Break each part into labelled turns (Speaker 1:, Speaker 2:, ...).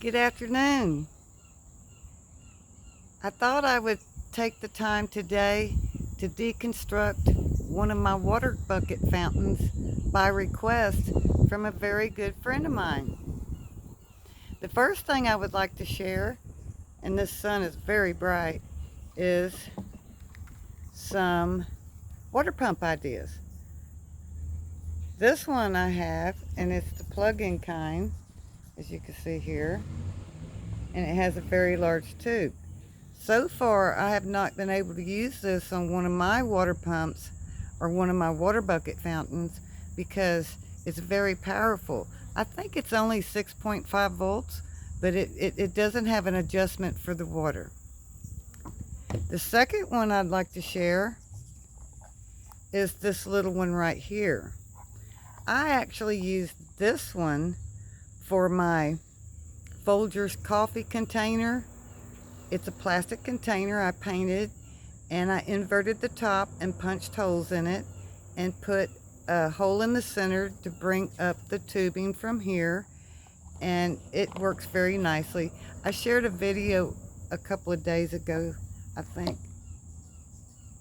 Speaker 1: Good afternoon. I thought I would take the time today to deconstruct one of my water bucket fountains by request from a very good friend of mine. The first thing I would like to share, and this sun is very bright, is some water pump ideas. This one I have, and it's the plug-in kind, as you can see here, and it has a very large tube. So far, I have not been able to use this on one of my water pumps or one of my water bucket fountains because it's very powerful. I think it's only 6.5 volts, but it doesn't have an adjustment for the water. The second one I'd like to share is this little one right here. I actually used this one for my Folgers coffee container. It's a plastic container I painted, and I inverted the top and punched holes in it and put a hole in the center to bring up the tubing from here, and it works very nicely. I shared a video a couple of days ago, I think,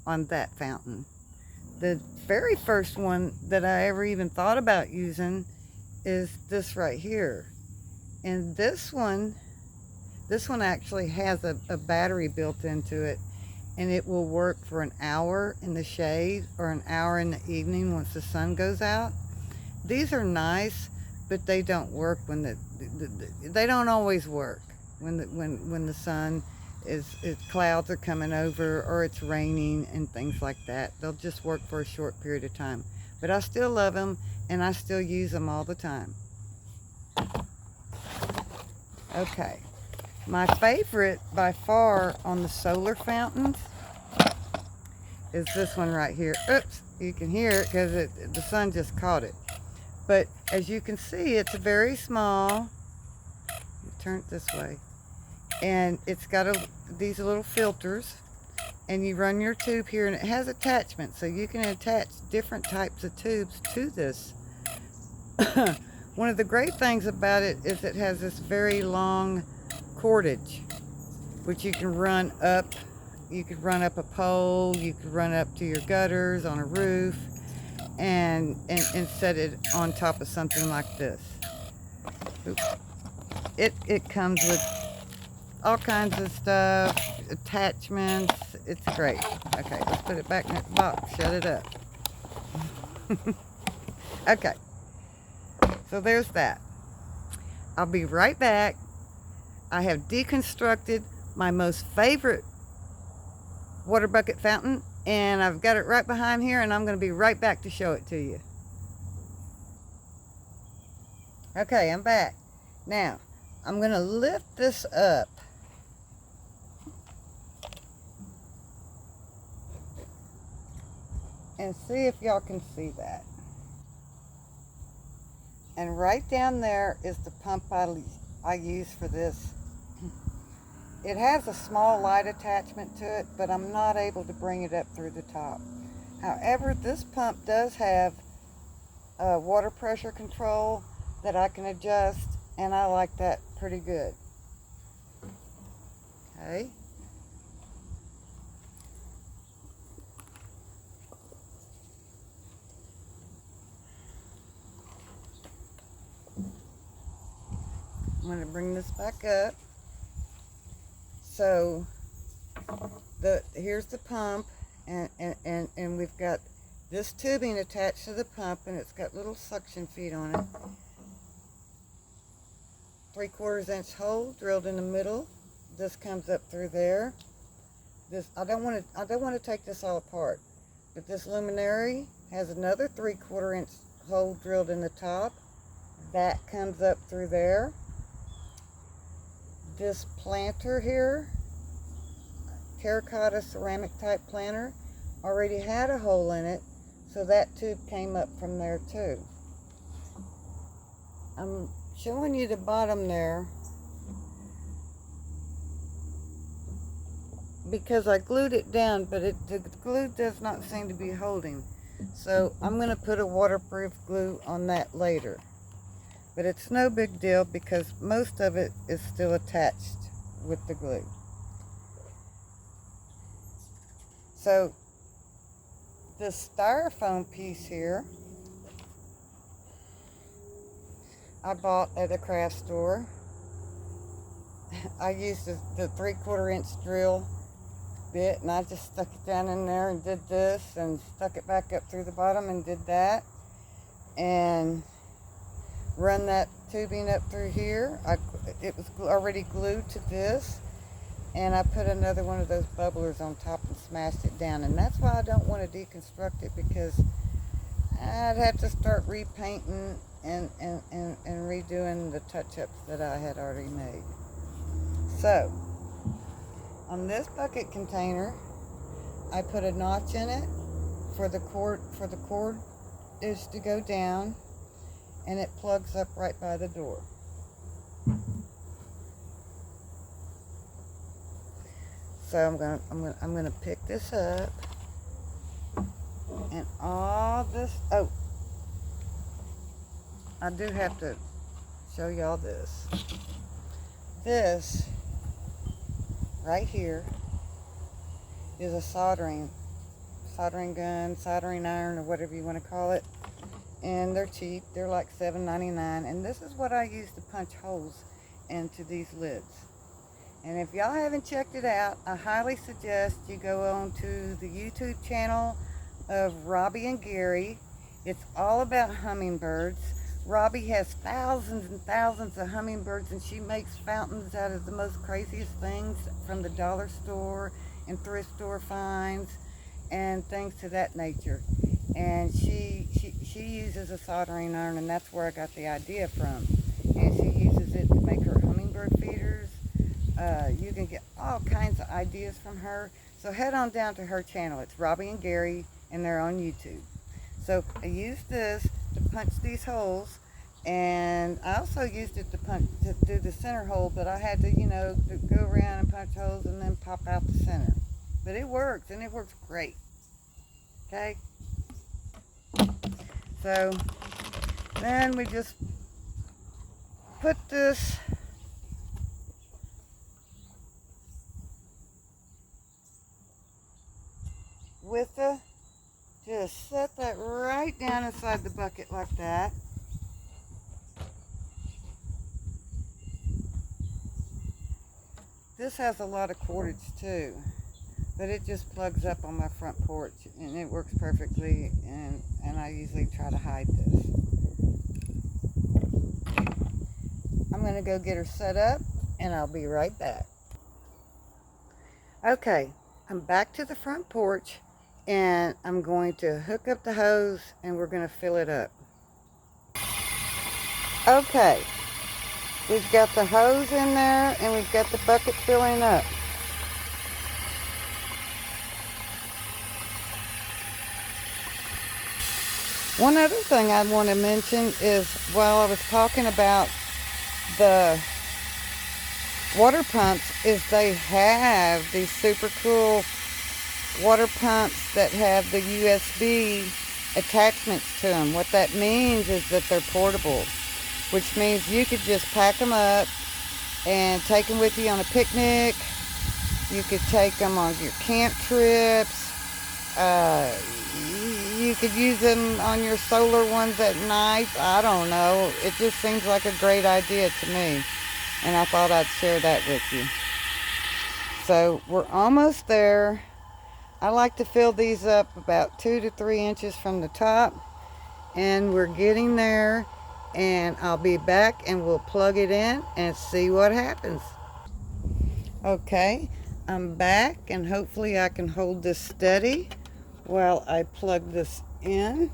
Speaker 1: on that fountain. The very first one that I ever even thought about using is this right here. And this one actually has a battery built into it, and it will work for an hour in the shade or an hour in the evening once the sun goes out. These are nice, but they don't work when they don't always work when the sun is clouds are coming over or it's raining and things like that. They'll just work for a short period of time. But I still love them, and I still use them all the time. Okay. My favorite by far on the solar fountains is this one right here. Oops, you can hear it because the sun just caught it. But as you can see, it's very small. Turn it this way. And it's got these little filters, and you run your tube here, and it has attachments, so you can attach different types of tubes to this. One of the great things about it is it has this very long cordage, which you can run up. You could run up a pole, you could run up to your gutters on a roof, and set it on top of something like this. Oops. It comes with all kinds of stuff, attachments. It's great. Okay, let's put it back in the box. Shut it up. Okay, so there's that. I'll be right back. I have deconstructed my most favorite water bucket fountain, and I've got it right behind here, and I'm going to be right back to show it to you. Okay, I'm back. Now, I'm going to lift this up. And see if y'all can see that. And right down there is the pump I use for this. It has a small light attachment to it, but I'm not able to bring it up through the top. However, this pump does have a water pressure control that I can adjust, and I like that pretty good. Okay. I'm going to bring this back up. So here's the pump, and we've got this tubing attached to the pump, and it's got little suction feet on it. 3/4 inch hole drilled in the middle. This comes up through there. I don't want to take this all apart, but this luminary has another 3/4 inch hole drilled in the top. That comes up through there. This planter here, terracotta ceramic type planter, already had a hole in it, so that tube came up from there too. I'm showing you the bottom there because I glued it down, but the glue does not seem to be holding. So I'm going to put a waterproof glue on that later. But it's no big deal because most of it is still attached with the glue. So this styrofoam piece here, I bought at a craft store. I used the 3/4 inch drill bit, and I just stuck it down in there and did this and stuck it back up through the bottom and did that, and run that tubing up through here. It was already glued to this, and I put another one of those bubblers on top and smashed it down. And that's why I don't want to deconstruct it, because I'd have to start repainting and redoing the touch-ups that I had already made. So on this bucket container, I put a notch in it for the cord is to go down, and it plugs up right by the door. So I'm gonna pick this up, and all this. Oh, I do have to show y'all this. This right here is a soldering gun, soldering iron, or whatever you want to call it. And they're cheap. They're like $7.99. And this is what I use to punch holes into these lids. And if y'all haven't checked it out, I highly suggest you go on to the YouTube channel of Robbie and Gary. It's all about hummingbirds. Robbie has thousands and thousands of hummingbirds, and she makes fountains out of the most craziest things from the dollar store and thrift store finds and things to that nature. And she uses a soldering iron, and that's where I got the idea from. And she uses it to make her hummingbird feeders. You can get all kinds of ideas from her. So head on down to her channel. It's Robbie and Gary, and they're on YouTube. So I used this to punch these holes, and I also used it to do the center hole, but I had to, to go around and punch holes and then pop out the center. But it works, and it works great. Okay? So then we just put this just set that right down inside the bucket like that. This has a lot of cordage too, but it just plugs up on my front porch, and it works perfectly, and I usually try to hide this. I'm going to go get her set up, and I'll be right back. Okay, I'm back to the front porch, and I'm going to hook up the hose, and we're going to fill it up. Okay, we've got the hose in there, and we've got the bucket filling up. One other thing I want to mention is, while I was talking about the water pumps, is they have these super cool water pumps that have the USB attachments to them. What that means is that they're portable, which means you could just pack them up and take them with you on a picnic. You could take them on your camp trips. You could use them on your solar ones at night. I don't know. It just seems like a great idea to me, and I thought I'd share that with you. So we're almost there. I like to fill these up about 2 to 3 inches from the top, and we're getting there, and I'll be back and we'll plug it in and see what happens. Okay, I'm back, and hopefully I can hold this steady while I plug this in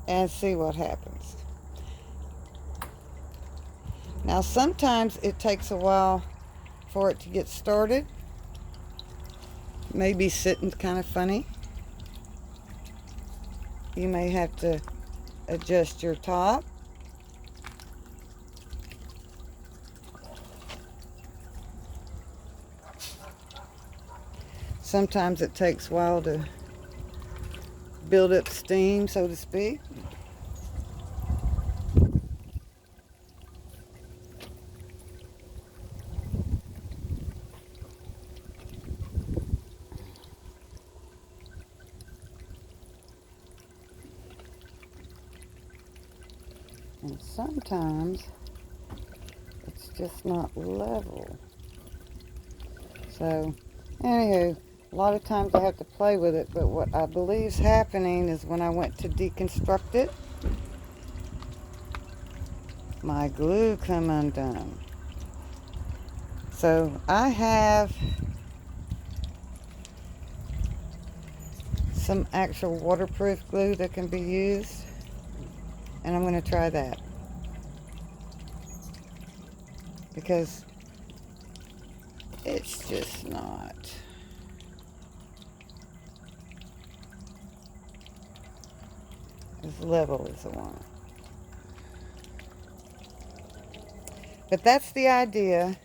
Speaker 1: and see what happens. Now sometimes it takes a while for it to get started. Maybe sitting kind of funny. You may have to adjust your top. Sometimes it takes a while to build up steam, so to speak. And sometimes it's just not level. So, anywho, a lot of times I have to play with it, but what I believe is happening is when I went to deconstruct it, my glue come undone. So I have some actual waterproof glue that can be used, and I'm going to try that because it's just not as level as I want. But that's the idea,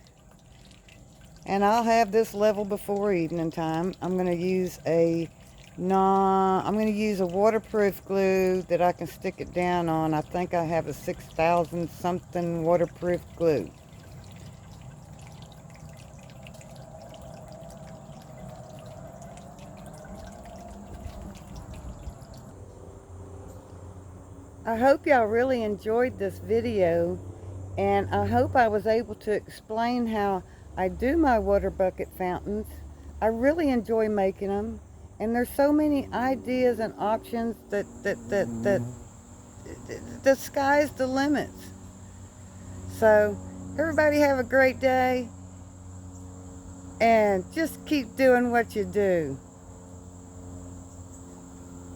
Speaker 1: and I'll have this level before evening time. I'm going to use a waterproof glue that I can stick it down on. I think I have a 6,000 something waterproof glue. I hope y'all really enjoyed this video, and I hope I was able to explain how I do my water bucket fountains. I really enjoy making them, and there's so many ideas and options that the sky's the limits. So everybody have a great day, and just keep doing what you do.